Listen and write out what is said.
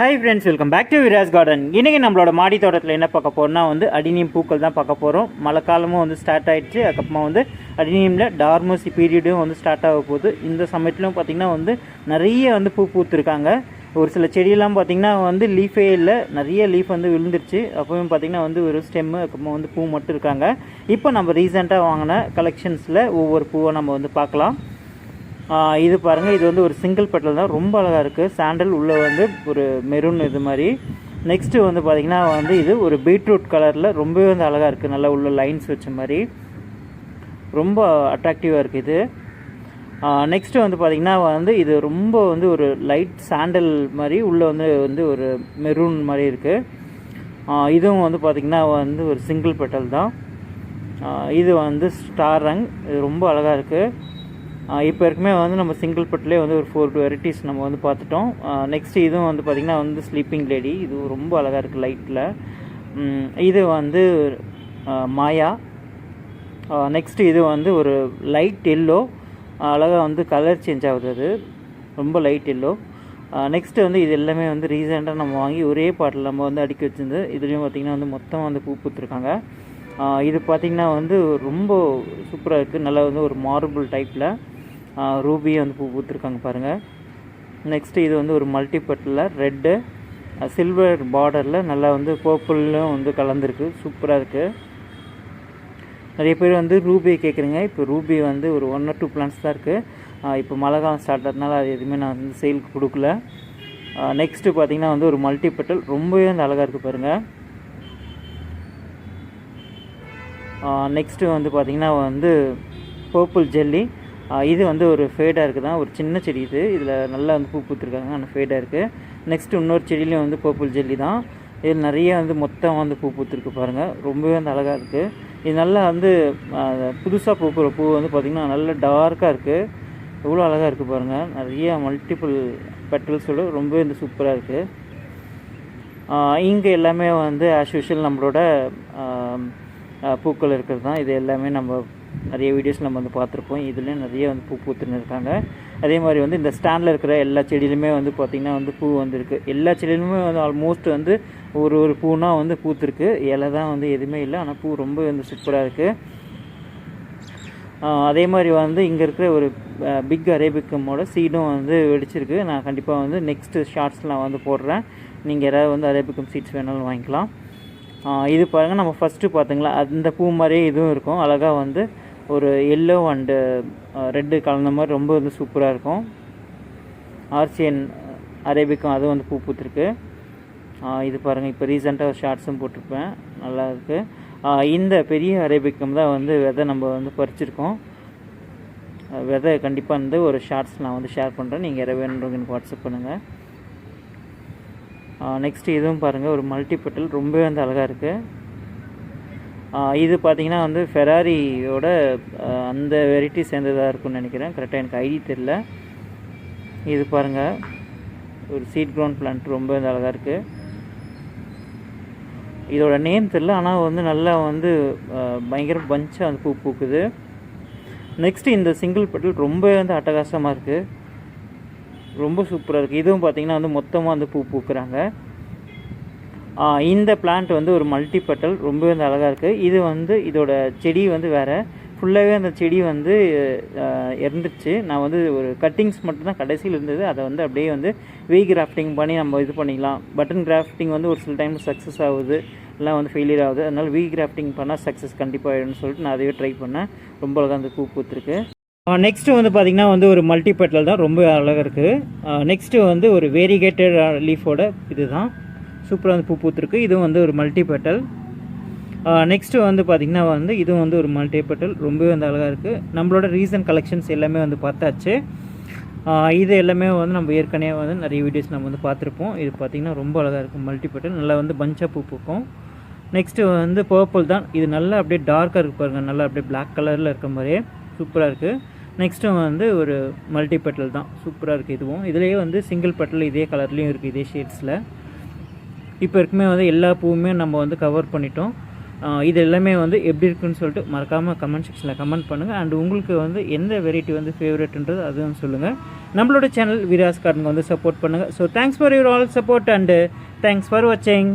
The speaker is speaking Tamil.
Hi friends, welcome back to விராஸ் கார்டன். இன்றைக்கி நம்மளோட மாடி தோட்டத்தில் என்ன பார்க்க போகிறோம்னா அடினியம் பூக்கள் தான் பார்க்க போகிறோம். மழை காலமும் ஸ்டார்ட் ஆகிடுச்சு. அதுக்கப்புறமா அடினியமில் டார்மசி பீரியடும் ஸ்டார்ட் ஆக போகுது. இந்த சமயத்திலும் பார்த்திங்கன்னா நிறைய பூ பூத்துருக்காங்க. ஒரு சில செடியெல்லாம் பார்த்திங்கன்னா லீஃபே இல்லை, நிறைய லீஃப் விழுந்துருச்சு. அப்போவும் பார்த்திங்கன்னா ஒரு ஸ்டெம்மு, அதுக்கப்புறமா பூ மட்டும் இருக்காங்க. இப்போ நம்ம ரீசெண்டாக வாங்கின கலெக்ஷன்ஸில் ஒவ்வொரு பூவை நம்ம பார்க்கலாம். இது பாருங்கள், இது ஒரு சிங்கிள் பெட்டல் தான், ரொம்ப அழகாக இருக்குது. சாண்டல் உள்ளே ஒரு மெரூன் இது மாதிரி. நெக்ஸ்ட்டு பார்த்திங்கன்னா இது ஒரு பீட்ரூட் கலரில் ரொம்பவே அழகாக இருக்குது. நல்லா உள்ள லைன்ஸ் வச்ச மாதிரி ரொம்ப அட்ராக்டிவாக இருக்குது இது. நெக்ஸ்ட்டு பார்த்திங்கன்னா இது ரொம்ப ஒரு லைட் சாண்டல் மாதிரி உள்ளே ஒரு மெரூன் மாதிரி இருக்குது. இதுவும் பார்த்திங்கன்னா ஒரு சிங்கிள் பெட்டல் தான். இது ஸ்டார் ரங், இது ரொம்ப அழகாக இருக்குது. இப்போ இருக்குமே நம்ம சிங்கிள் பெட்டிலே ஒரு 4 வெரைட்டிஸ் நம்ம பார்த்துட்டோம். நெக்ஸ்ட்டு இதுவும் பார்த்திங்கன்னா ஸ்லீப்பிங் லேடி, இது ரொம்ப அழகாக இருக்குது லைட்டில். இது மாயா. நெக்ஸ்ட்டு இது ஒரு லைட் எல்லோ, அழகாக கலர் சேஞ்ச் ஆகுது, அது ரொம்ப லைட் எல்லோ. நெக்ஸ்ட்டு இது எல்லாமே ரீசெண்டாக நம்ம வாங்கி ஒரே பாட்டில் நம்ம அடுக்கி வச்சுருந்து. இதுலேயும் பார்த்திங்கன்னா மொத்தம் பூ பூத்துருக்காங்க. இது பார்த்திங்கன்னா ரொம்ப சூப்பராக இருக்குது. நல்லா ஒரு மார்பிள் டைப்பில் ரூபியை பூ பூத்துருக்காங்க பாருங்கள். நெக்ஸ்ட்டு இது ஒரு மல்டிபட்டில் ரெட்டு சில்வர் பார்டரில் நல்லா பர்பிளும் கலந்துருக்கு, சூப்பராக இருக்குது. நிறைய பேர் ரூபி கேட்குறீங்க. இப்போ ரூபி ஒரு 1 or 2 பிளான்ஸ் தான் இருக்குது. இப்போ மழை காலம் ஸ்டார்ட் ஆகிறதுனால அது எதுவுமே நான் சேலுக்கு கொடுக்கல. நெக்ஸ்ட்டு பார்த்திங்கன்னா ஒரு மல்டிபட்டல் ரொம்பவே அழகாக இருக்குது பாருங்கள். நெக்ஸ்ட்டு பார்த்திங்கன்னா பர்பிள் ஜெல்லி. இது ஒரு ஃபேடாக இருக்குது தான், ஒரு சின்ன செடி இது. இதில் நல்லா பூ பூத்துருக்காங்க, ஆனால் ஃபேடாக இருக்குது. நெக்ஸ்ட்டு இன்னொரு செடியிலையும் பர்பிள் ஜெல்லி தான். இதில் நிறைய மொத்தம் பூ பூத்துருக்கு பாருங்கள், ரொம்பவே அழகாக இருக்குது. இது நல்லா புதுசாக பூக்கிற பூ பார்த்திங்கன்னா நல்லா டார்க்காக இருக்குது, எவ்வளோ அழகாக இருக்குது பாருங்கள். நிறைய மல்டிபிள் பெட்டல்ஸோடு ரொம்பவே சூப்பராக இருக்குது. இங்கே எல்லாமே ஆஸ் யூஷுவல் நம்மளோட பூக்கள் இருக்கிறது தான். இது எல்லாமே நம்ம நிறைய வீடியோஸ் நம்ம பார்த்துருப்போம். இதுலேயும் நிறைய பூ பூத்துன்னு இருக்காங்க. அதே மாதிரி இந்த ஸ்டாண்டில் இருக்கிற எல்லா செடியிலுமே பார்த்திங்கன்னா பூ இருக்குது. எல்லா செடியிலுமே ஆல்மோஸ்ட் ஒரு பூனா பூத்துருக்கு. இலை தான் எதுவுமே இல்லை, ஆனால் பூ ரொம்ப சூப்பராக இருக்குது. அதே மாதிரி இங்கே இருக்கிற ஒரு பிக் அரேபிக்கமோட சீடும் வெடிச்சிருக்கு. நான் கண்டிப்பாக நெக்ஸ்ட்டு ஷார்ட்ஸில் நான் போடுறேன். நீங்கள் யாராவது அரேபிக்கம் சீட்ஸ் வேணாலும் வாங்கிக்கலாம். இது பாருங்கள், நம்ம ஃபஸ்ட்டு பார்த்திங்களா அந்த பூ மாதிரியே இதுவும் இருக்கும். அழகாக ஒரு எல்லோ அண்டு ரெட்டு கலந்த மாதிரி ரொம்ப சூப்பராக இருக்கும். ஆர்சியன் அரேபிக்கம் அதுவும் பூ பூத்துருக்கு. இது பாருங்கள், இப்போ ரீசெண்டாக ஷார்ட்ஸும் போட்டிருப்பேன், நல்லா இருக்குது. இந்த பெரிய அரேபிக்கம் தான் விதை நம்ம பறிச்சிருக்கோம். விதை கண்டிப்பாக ஒரு ஷார்ட்ஸ் நான் ஷேர் பண்ணுறேன். நீங்கள் யாராவது வேணுன்றவங்க எனக்கு வாட்ஸ்அப் பண்ணுங்கள். நெக்ஸ்ட்டு இதுவும் பாருங்கள், ஒரு மல்டிபெட்டல் ரொம்பவே அழகாக இருக்குது. இது பார்த்திங்கன்னா ஃபெராரியோட அந்த வெரைட்டி சேர்ந்ததாக இருக்குன்னு நினைக்கிறேன், கரெக்டாக எனக்கு ஐடி தெரில. இது பாருங்கள், ஒரு சீட் க்ரௌண்ட் பிளான்ட் ரொம்ப அழகாக இருக்குது. இதோட நேம் தெரில, ஆனால் நல்லா பயங்கர பஞ்சாக பூ பூக்குது. நெக்ஸ்ட்டு இந்த சிங்கிள் பெட்டல் ரொம்ப அட்டகாசமாக இருக்குது, ரொம்ப சூப்பராக இருக்குது. இதுவும் பார்த்திங்கன்னா மொத்தமாக பூ பூக்குறாங்க. இந்த பிளான்ட் ஒரு மல்டிபெட்டல் ரொம்ப அழகாக இருக்குது. இது இதோட செடி வேறு, ஃபுல்லாகவே அந்த செடி இறந்துருச்சு. நான் ஒரு கட்டிங்ஸ் மட்டும்தான் கடைசியில் இருந்தது. அதை அப்படியே வீ கிராஃப்டிங் பண்ணி நம்ம இது பண்ணிக்கலாம். பட்டன் கிராஃப்டிங் ஒரு சில டைம் சக்ஸஸ் ஆகுது, எல்லாம் ஃபெயிலியர் ஆகுது. அதனால் வீ கிராஃப்டிங் பண்ணால் சக்ஸஸ் கண்டிப்பாக ஆகிடும்னு சொல்லிட்டு நான் அதையே ட்ரை பண்ணேன். ரொம்ப அழகாக பூ பூத்துருக்கு. நெக்ஸ்ட்டு பார்த்திங்கன்னா ஒரு மல்டிபெட்டல் தான், ரொம்ப அழகாக இருக்குது. நெக்ஸ்ட்டு ஒரு வேரிகேட்டட் லீஃபோட இது தான், சூப்பராக பூ பூத்துருக்கு. இதுவும் ஒரு மல்டிபெட்டல். நெக்ஸ்ட்டு பார்த்திங்கன்னா இதுவும் ஒரு மல்டிபெட்டல் ரொம்பவே அழகாக இருக்குது. நம்மளோட ரீசன்ட் கலெக்ஷன்ஸ் எல்லாமே பார்த்தாச்சு. இது எல்லாமே நம்ம ஏற்கனவே நிறைய வீடியோஸ் நம்ம பார்த்துருப்போம். இது பார்த்திங்கன்னா ரொம்ப அழகாக இருக்குது மல்டிபெட்டல், நல்லா பஞ்சாக பூ பூக்கும். நெக்ஸ்ட்டு பர்பிள் தான், இது நல்லா அப்படியே டார்க்காக இருக்குது பாருங்கள், நல்லா அப்படியே பிளாக் கலரில் இருக்க மாதிரியே சூப்பராக இருக்குது. நெக்ஸ்ட்டு ஒரு மல்டிபெட்டல் தான், சூப்பராக இருக்குது. இதுவும் இதுலேயே சிங்கிள் பெட்டல் இதே கலர்லேயும் இருக்குது, இதே ஷேட்ஸில். இப்போ இருக்குமே எல்லா பூவுமே நம்ம கவர் பண்ணிட்டோம். இது எல்லாமே வந்து எப்படி இருக்குன்னு சொல்லிட்டு மறக்காமல் கமெண்ட் செக்ஷனில் கமெண்ட் பண்ணுங்கள். அண்ட் உங்களுக்கு வந்து எந்த வெரைட்டி வந்து ஃபேவரட்ன்றது அதுவும் சொல்லுங்கள். நம்மளோட சேனல் வீராஸ் கார்டன் வந்து சப்போர்ட் பண்ணுங்கள். So thanks for your all support and thanks for வாட்சிங்.